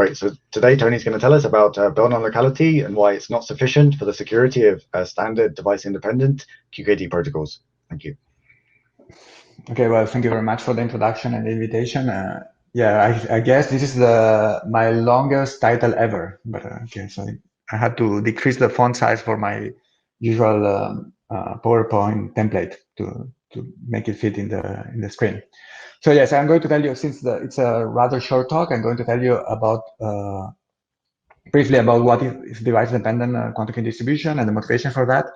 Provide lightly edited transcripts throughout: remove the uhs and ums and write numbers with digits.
Great. So today, Tony's going to tell us about Bell nonlocality and why it's not sufficient for the security of standard device-independent QKD protocols. Thank you. Okay, well, thank you very much for the introduction and the invitation. Yeah, I guess this is my longest title ever, but okay, so I had to decrease the font size for my usual PowerPoint template to make it fit in the screen. So yes, I'm going to tell you, since it's a rather short talk, I'm going to tell you about briefly about what is device-dependent quantum key distribution and the motivation for that,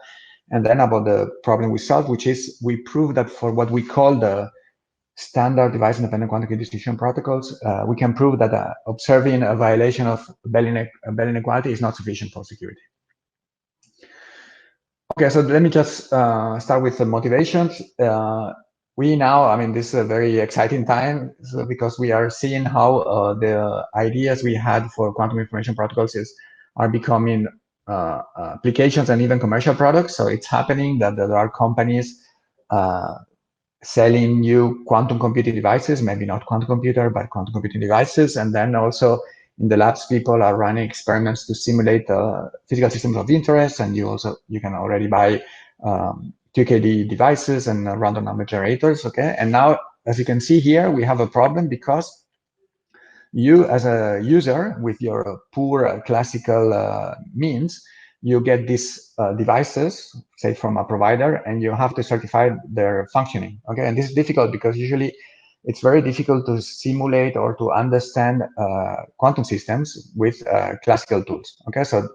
and then about the problem we solved, which is we proved that for what we call the standard device-independent quantum key distribution protocols, we can prove that observing a violation of Bell inequality is not sufficient for security. Okay, so let me just start with the motivations. We now, I mean, this is a very exciting time because we are seeing how the ideas we had for quantum information protocols are becoming applications and even commercial products. So it's happening that there are companies selling new quantum computing devices, maybe not quantum computer, but quantum computing devices. And then also in the labs, people are running experiments to simulate physical systems of interest. And you can already buy QKD devices and random number generators, okay? And now, as you can see here, we have a problem because you, as a user with your poor classical means, you get these devices, say from a provider, and you have to certify their functioning, okay? And this is difficult because usually it's very difficult to simulate or to understand quantum systems with classical tools, okay? So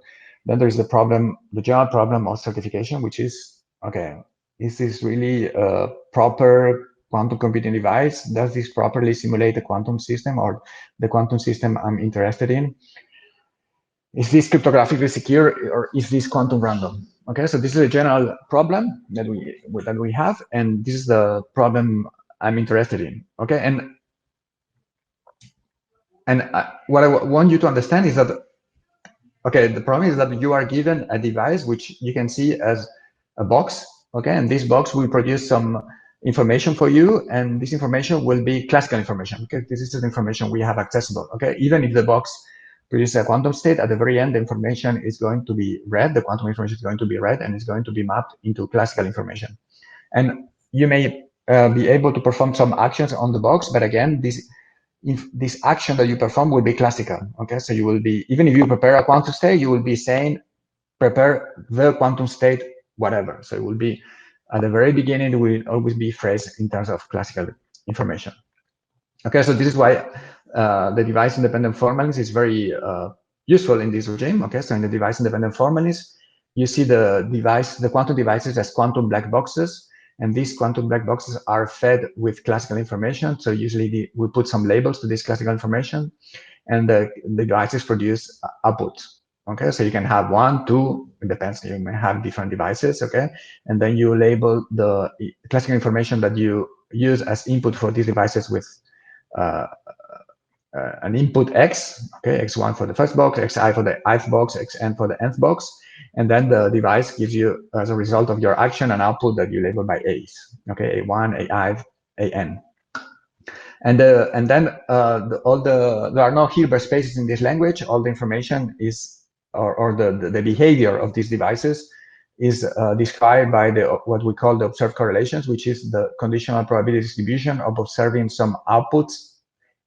then there's the problem, the general problem of certification, which is, okay, is this really a proper quantum computing device? Does this properly simulate the quantum system or the quantum system I'm interested in? Is this cryptographically secure or is this quantum random? Okay, so this is a general problem that we have, and this is the problem I'm interested in. Okay, and what I want you to understand is that, okay, the problem is that you are given a device which you can see as a box. Okay, and this box will produce some information for you, and this information will be classical information. Okay, this is the information we have accessible. Okay, even if the box produces a quantum state, at the very end, the information is going to be read, the quantum information is going to be read, and it's going to be mapped into classical information. And you may be able to perform some actions on the box, but again, this action that you perform will be classical. Okay, so you will be, even if you prepare a quantum state, you will be saying, prepare the quantum state, whatever. So it will be, at the very beginning, it will always be phrased in terms of classical information. Okay, so this is why the device-independent formalins is very useful in this regime. Okay, so in the device-independent formalins, you see the quantum devices as quantum black boxes, and these quantum black boxes are fed with classical information. So usually we put some labels to this classical information, and the devices produce outputs. Okay, so you can have 1, 2, it depends. You may have different devices. Okay, and then you label the classical information that you use as input for these devices with an input x, okay, x1 for the first box, xi for the ith box, xn for the nth box, and then the device gives you, as a result of your action, an output that you label by a's, okay, a1, a ith, an. And then there are no Hilbert spaces in this language. All the information is, or the behavior of these devices is described by what we call the observed correlations, which is the conditional probability distribution of observing some outputs,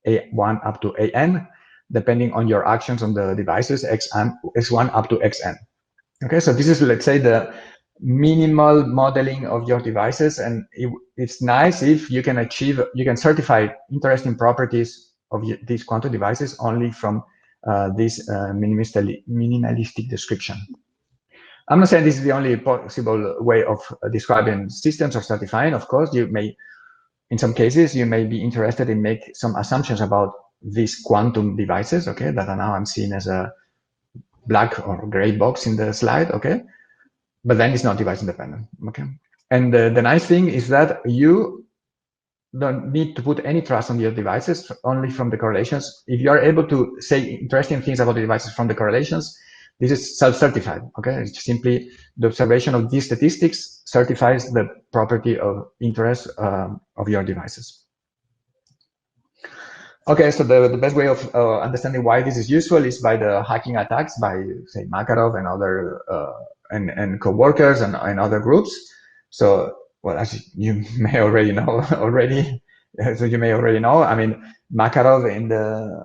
A1 up to AN, depending on your actions on the devices, X1 up to XN. Okay, so this is, let's say, the minimal modeling of your devices, and it's nice if you can certify interesting properties of these quantum devices only from this minimalistic description. I'm not saying this is the only possible way of describing systems or certifying. Of course, you may, in some cases, you may be interested in make some assumptions about these quantum devices, okay, that now I'm seeing as a black or gray box in the slide, okay, but then it's not device independent, okay. And the nice thing is that you don't need to put any trust on your devices, only from the correlations. If you are able to say interesting things about the devices from the correlations, this is self-certified, okay? It's simply the observation of these statistics certifies the property of interest of your devices. Okay, so the best way of understanding why this is useful is by the hacking attacks by, say, Makarov and other and co-workers and other groups. So, well, as you may already know already, so you may already know. I mean, Makarov in the,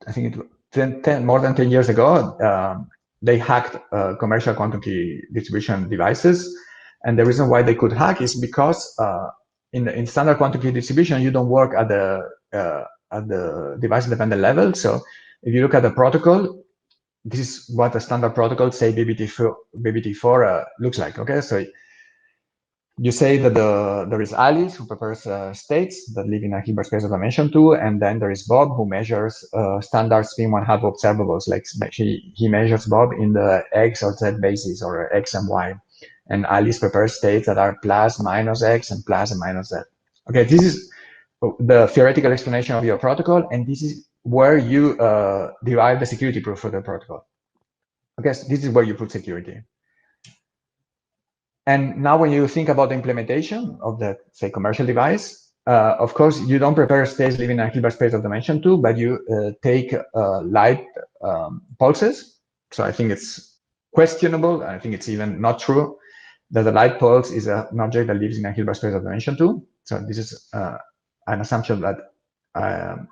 I think it more than 10 years ago, they hacked commercial quantum key distribution devices, and the reason why they could hack is because in standard quantum key distribution, you don't work at the device-dependent level. So if you look at the protocol, this is what a standard protocol, say BBT4 looks like. Okay, so you say that there is Alice who prepares states that live in a Hilbert space of dimension 2, and then there is Bob who measures standard spin 1/2 observables. Like he measures Bob in the X or Z basis, or X and Y, and Alice prepares states that are plus, minus X, and plus and minus Z. Okay, this is the theoretical explanation of your protocol, and this is where you derive the security proof for the protocol. Okay, so this is where you put security. And now when you think about the implementation of the, say, commercial device, of course, you don't prepare states living in a Hilbert space of dimension 2, but you take light pulses. So I think it's questionable, I think it's even not true, that the light pulse is an object that lives in a Hilbert space of dimension 2. So this is an assumption that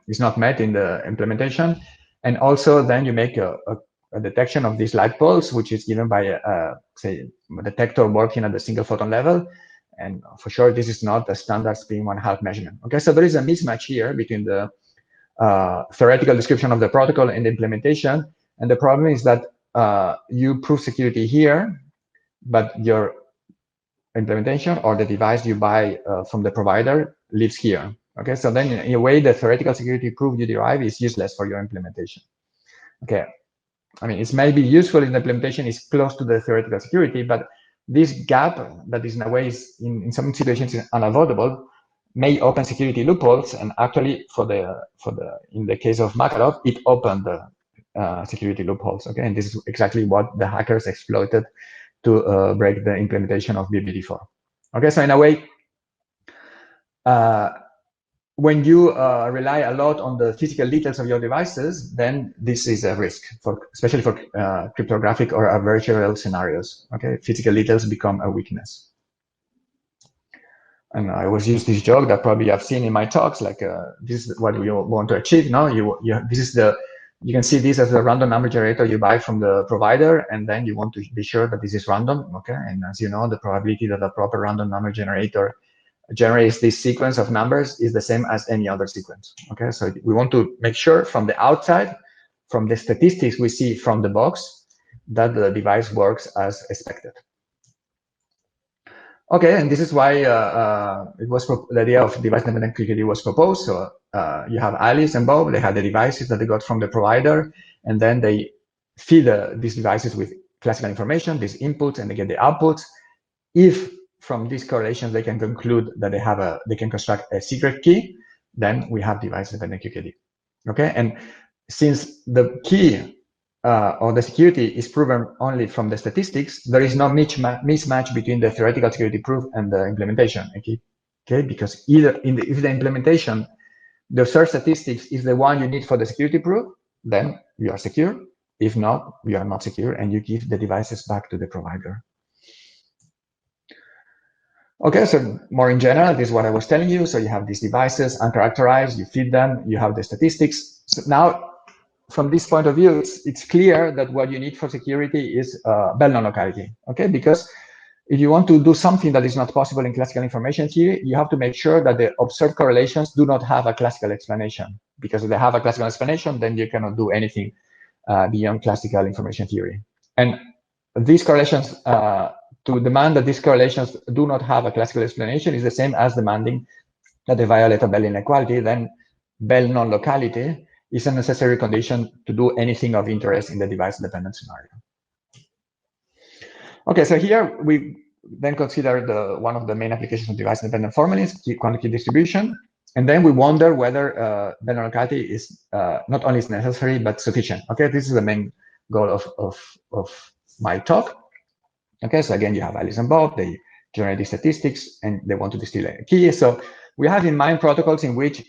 is not met in the implementation. And also then you make a detection of this light pulse, which is given by, say, a detector working at the single photon level. And for sure, this is not a standard spin 1/2 measurement. Okay, so there is a mismatch here between the theoretical description of the protocol and the implementation. And the problem is that you prove security here, but your implementation or the device you buy from the provider lives here. Okay, so then in a way, the theoretical security proof you derive is useless for your implementation. Okay, I mean, it's maybe useful in the implementation, is close to the theoretical security, but this gap that is in a way is in some situations is unavoidable, may open security loopholes. And actually in the case of Makarov, it opened the security loopholes. Okay, and this is exactly what the hackers exploited to break the implementation of BBT4. Okay, so in a way, when you rely a lot on the physical details of your devices, then this is a risk, especially for cryptographic or adversarial scenarios. Okay, physical details become a weakness. And I always use this joke that probably I've seen in my talks, like this is what we want to achieve. No, you can see this as a random number generator you buy from the provider, and then you want to be sure that this is random. Okay, and as you know, the probability that a proper random number generator generates this sequence of numbers is the same as any other sequence. Okay, so we want to make sure from the outside, from the statistics we see from the box, that the device works as expected. Okay, and this is why the idea of device-dependent QKD was proposed. So you have Alice and Bob, they had the devices that they got from the provider, and then they feed these devices with classical information, these inputs, and they get the outputs. If from these correlations they can conclude that they can construct a secret key, then we have device-dependent QKD. Okay, and since the key or the security is proven only from the statistics, there is no mismatch between the theoretical security proof and the implementation. Okay, because if the implementation, the search statistics is the one you need for the security proof, then you are secure. If not, you are not secure, and you give the devices back to the provider. Okay, so more in general, this is what I was telling you. So you have these devices uncharacterized, you feed them, you have the statistics. So now, from this point of view, it's clear that what you need for security is Bell nonlocality. Okay, because if you want to do something that is not possible in classical information theory, you have to make sure that the observed correlations do not have a classical explanation. Because if they have a classical explanation, then you cannot do anything beyond classical information theory. And these correlations, to demand that these correlations do not have a classical explanation is the same as demanding that they violate a Bell inequality. Then Bell non-locality is a necessary condition to do anything of interest in the device-dependent scenario. Okay, so here we then consider one of the main applications of device-dependent formalism, quantum key distribution, and then we wonder whether Bell non-locality is not only is necessary but sufficient. Okay, this is the main goal of my talk. Okay, so again, you have Alice and Bob, they generate these statistics and they want to distill a key. So we have in mind protocols in which,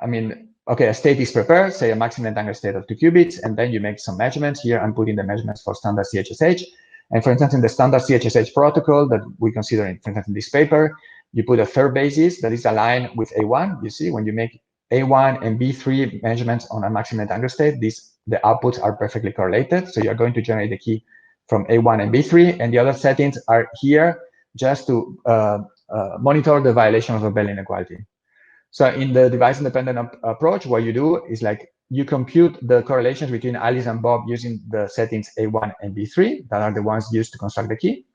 I mean, okay, a state is prepared, say a maximum entangled state of 2 qubits, and then you make some measurements. Here I'm putting the measurements for standard CHSH. And for instance, in the standard CHSH protocol that we consider, for instance, in this paper, you put a third basis that is aligned with A1. You see, when you make A1 and B3 measurements on a maximum entangled state, the outputs are perfectly correlated. So you're going to generate the key from A1 and B3, and the other settings are here just to monitor the violation of a Bell inequality. So in the device-independent approach, what you do is like you compute the correlations between Alice and Bob using the settings A1 and B3, that are the ones used to construct the key.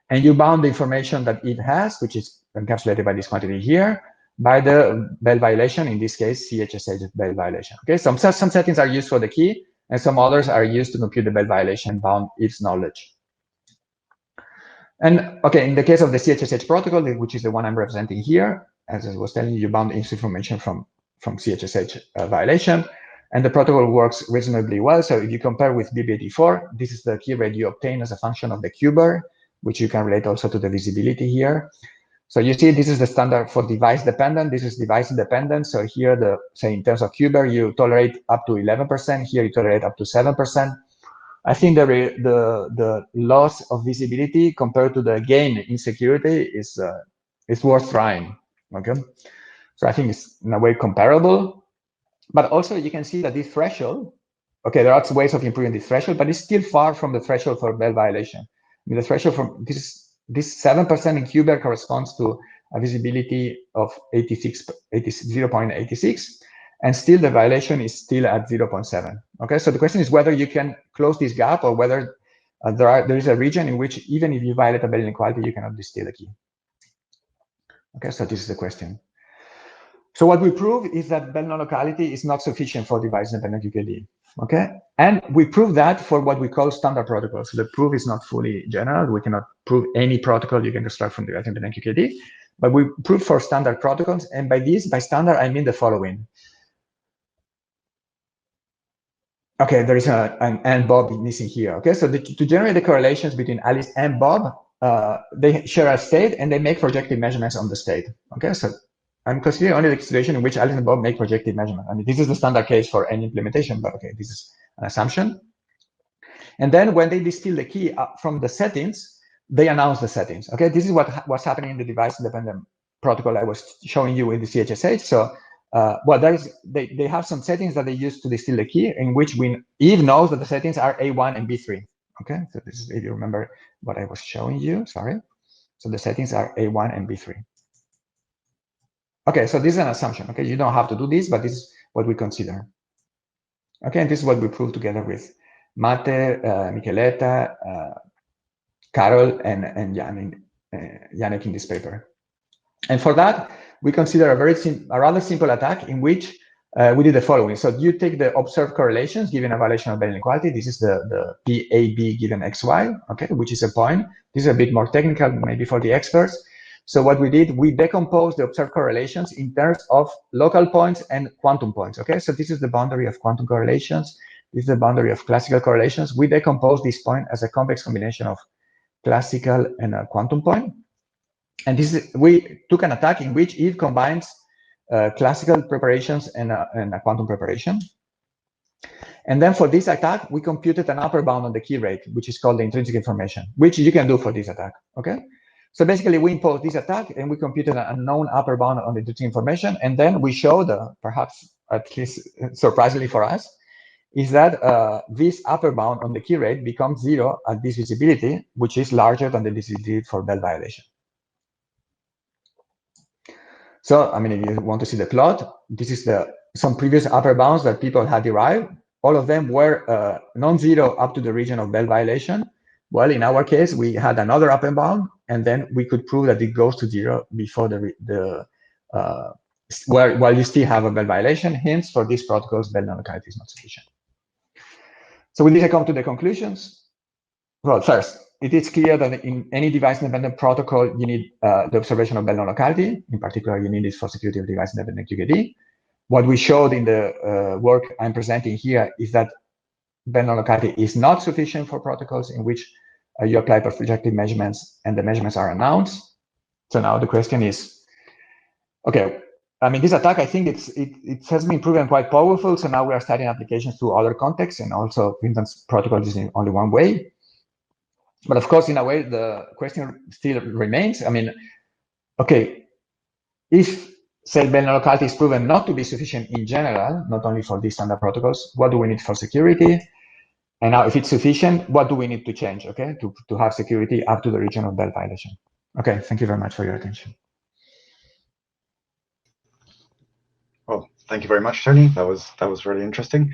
And you bound the information that it has, which is encapsulated by this quantity here, by the Bell violation, in this case, CHSH Bell violation. Okay, some settings are used for the key, and some others are used to compute the Bell violation bound its knowledge. And okay, in the case of the CHSH protocol, which is the one I'm representing here, as I was telling you, you bound its information from CHSH violation, and the protocol works reasonably well. So if you compare with BQIT4, this is the key rate you obtain as a function of the Q-bar, which you can relate also to the visibility here. So you see, this is the standard for device dependent. This is device independent. So here, say in terms of Q-bar, you tolerate up to 11%. Here, you tolerate up to 7%. I think the loss of visibility compared to the gain in security is worth trying. Okay, so I think it's in a way comparable, but also you can see that this threshold. Okay, there are ways of improving this threshold, but it's still far from the threshold for Bell violation. I mean, the threshold from this 7% in Q-bar corresponds to a visibility of 0.86, and still the violation is still at 0.7. Okay, so the question is whether you can close this gap, or whether there is a region in which even if you violate a Bell inequality, you cannot distill a key. Okay, so this is the question. So what we prove is that Bell nonlocality is not sufficient for device-independent QKD. Okay, and we prove that for what we call standard protocols. So the proof is not fully general. We cannot prove any protocol you can construct from device-independent QKD, but we prove for standard protocols. And by standard, I mean the following. Okay, there is an and Bob missing here. Okay, so to generate the correlations between Alice and Bob, they share a state and they make projective measurements on the state. Okay, so I'm considering only the situation in which Alice and Bob make projective measurement. I mean, this is the standard case for any implementation, but okay, this is an assumption. And then when they distill the key from the settings, they announce the settings. Okay, this is what's happening in the device-independent protocol I was showing you in the CHSH. So, well, they have some settings that they use to distill the key, in which Eve knows that the settings are A1 and B3. Okay, so this is, if you remember what I was showing you, sorry. So the settings are A1 and B3. Okay, so this is an assumption. Okay, you don't have to do this, but this is what we consider. Okay, and this is what we prove together with Mate, Micheletta, Carol, and Yannick in this paper. And for that, we consider a rather simple attack in which we did the following. So you take the observed correlations given a violation of Bell inequality. This is the PAB given XY, okay, which is a point. This is a bit more technical, maybe for the experts. So what we did, we decomposed the observed correlations in terms of local points and quantum points, okay? So this is the boundary of quantum correlations. This is the boundary of classical correlations. We decompose this point as a convex combination of classical and a quantum point. And we took an attack in which it combines classical preparations and a quantum preparation. And then for this attack, we computed an upper bound on the key rate, which is called the intrinsic information, which you can do for this attack, okay? So basically, we imposed this attack, and we computed a known upper bound on the intrinsic information, and then we showed, perhaps at least surprisingly for us, is that this upper bound on the key rate becomes 0 at this visibility, which is larger than the visibility for Bell violation. So, I mean, if you want to see the plot, this is some previous upper bounds that people had derived. All of them were non-zero up to the region of Bell violation. Well, in our case, we had another upper bound, and then we could prove that it goes to 0 before while you still have a Bell violation. Hence, for these protocols, Bell nonlocality is not sufficient. So with this, I come to the conclusions. Well, first, it is clear that in any device-independent protocol, you need the observation of Bell nonlocality. In particular, you need this for security of device-independent QKD. What we showed in the work I'm presenting here is that Bell nonlocality is not sufficient for protocols in which you apply projective measurements and the measurements are announced. So now the question is, okay, I mean, this attack, I think it has been proven quite powerful. So now we are studying applications to other contexts, and also, for instance, protocol is in only one way. But of course, in a way, the question still remains. I mean, okay, if say nonlocality is proven not to be sufficient in general, not only for these standard protocols, what do we need for security? And now, if it's sufficient, what do we need to change? Okay, to have security up to the region of Bell violation. Okay, thank you very much for your attention. Well, thank you very much, Tony. That was really interesting.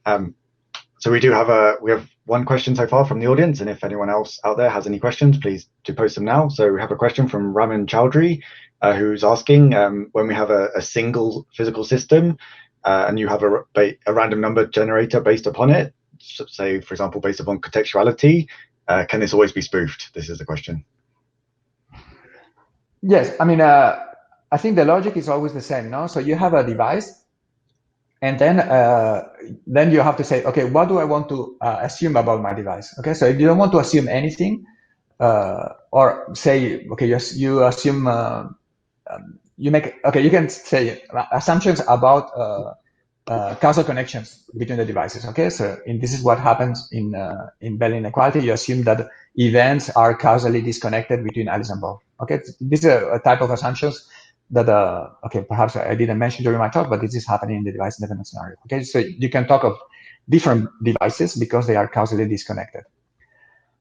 So we have one question so far from the audience, and if anyone else out there has any questions, please do post them now. So we have a question from Raman Chowdhury, who's asking, when we have a single physical system and you have a random number generator based upon it, so say, for example, based upon contextuality, can this always be spoofed? This is the question. Yes, I mean, I think the logic is always the same, no? So you have a device, and then you have to say, okay, what do I want to assume about my device? Okay, so if you don't want to assume anything, or say, okay, you assume, you can say assumptions about causal connections between the devices. Okay, so this is what happens in Bell inequality. You assume that events are causally disconnected between Alice and Bob. Okay, this is a type of assumptions that okay, perhaps I didn't mention during my talk, but this is happening in the device independent scenario. Okay, so you can talk of different devices because they are causally disconnected.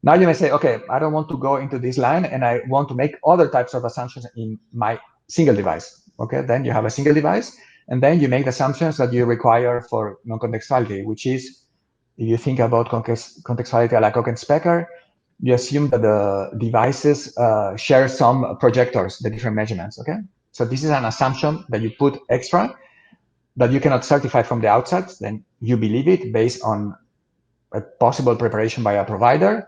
Now you may say, okay, I don't want to go into this line, and I want to make other types of assumptions in my single device. Okay, then you have a single device, and then you make the assumptions that you require for non-contextuality, which is, if you think about contextuality like Ocken-Specker, you assume that the devices share some projectors, the different measurements, okay? So this is an assumption that you put extra, that you cannot certify from the outset, then you believe it based on a possible preparation by a provider.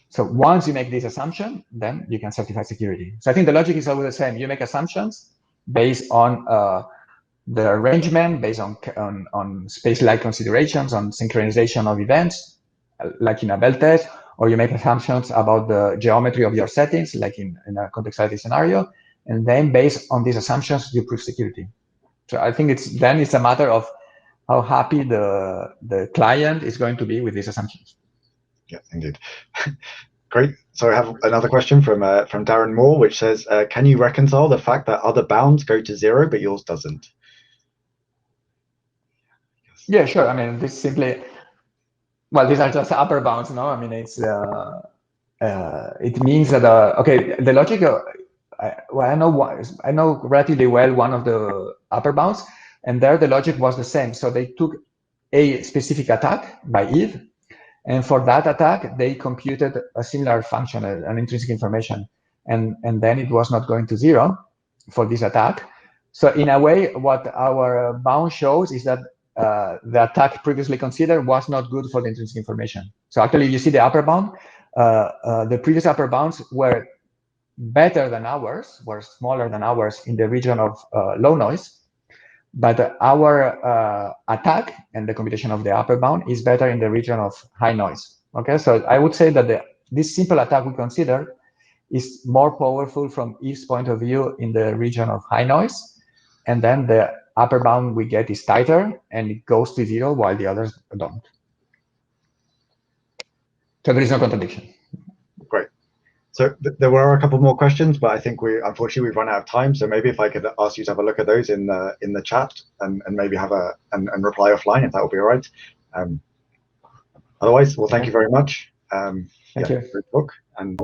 So once you make this assumption, then you can certify security. So I think the logic is always the same. You make assumptions based on the arrangement, based on space-like considerations, on synchronization of events, like in a Bell test, or you make assumptions about the geometry of your settings, like in a contextuality scenario, and then based on these assumptions, you prove security. So I think it's a matter of how happy the client is going to be with these assumptions. Yeah, indeed. Great. So I have another question from Darren Moore, which says, can you reconcile the fact that other bounds go to 0, but yours doesn't? Yeah, sure. I mean, this simply, well, these are just upper bounds, no? I mean, it's it means that okay, the logic. I know relatively well one of the upper bounds, and there the logic was the same. So they took a specific attack by Eve, and for that attack they computed a similar function, an intrinsic information, and then it was not going to 0 for this attack. So in a way, what our bound shows is that the attack previously considered was not good for the intrinsic information. So actually, you see the upper bound. The previous upper bounds were better than ours, were smaller than ours in the region of low noise, but our attack and the computation of the upper bound is better in the region of high noise. Okay, so I would say that this simple attack we consider is more powerful from Eve's point of view in the region of high noise, and then the upper bound we get is tighter and it goes to 0 while the others don't. So there is no contradiction. Great. So there were a couple more questions, but I think unfortunately we've run out of time. So maybe if I could ask you to have a look at those in the chat and maybe have and reply offline, if that would be all right. Otherwise, well, thank you very much. Thank you. Great book. And